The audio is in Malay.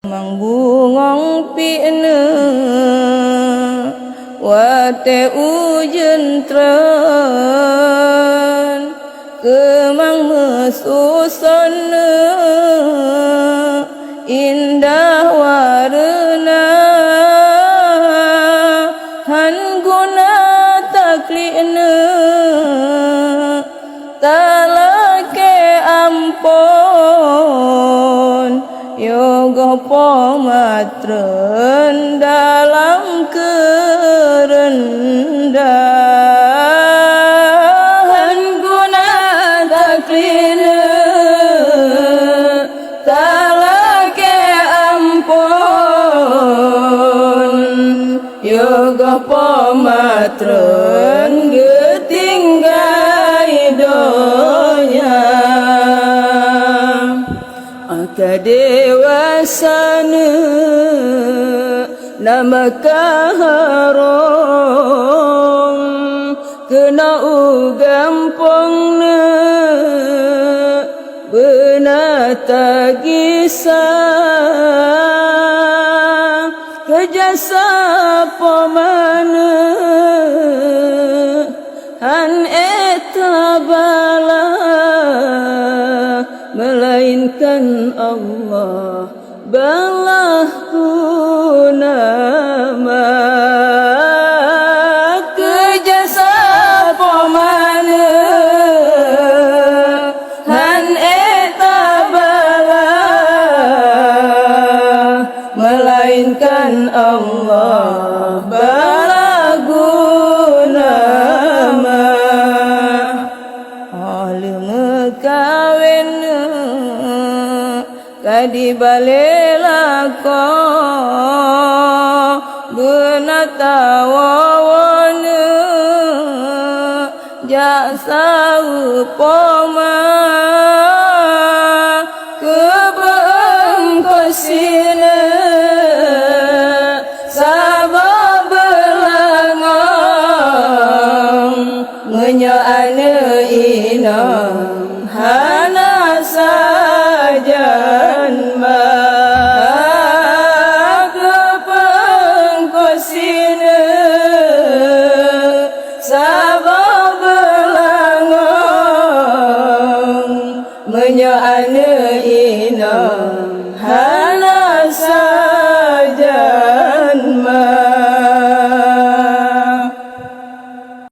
Manggungong pina wate ujen tren kemang mesusun indah warna han guna taklina talake ampun yoga pomatren dalam kerendahan guna taklina talake ampun yoga pomatren getinggai donya kadewasana nama kaharom kena ugampongna benata gisah kejasa pomana han etabala melainkan Allah balahku nama kejasa pomana han etabala melainkan Allah balagu nama alim kawin kadi balela ko benata wawana jasa upama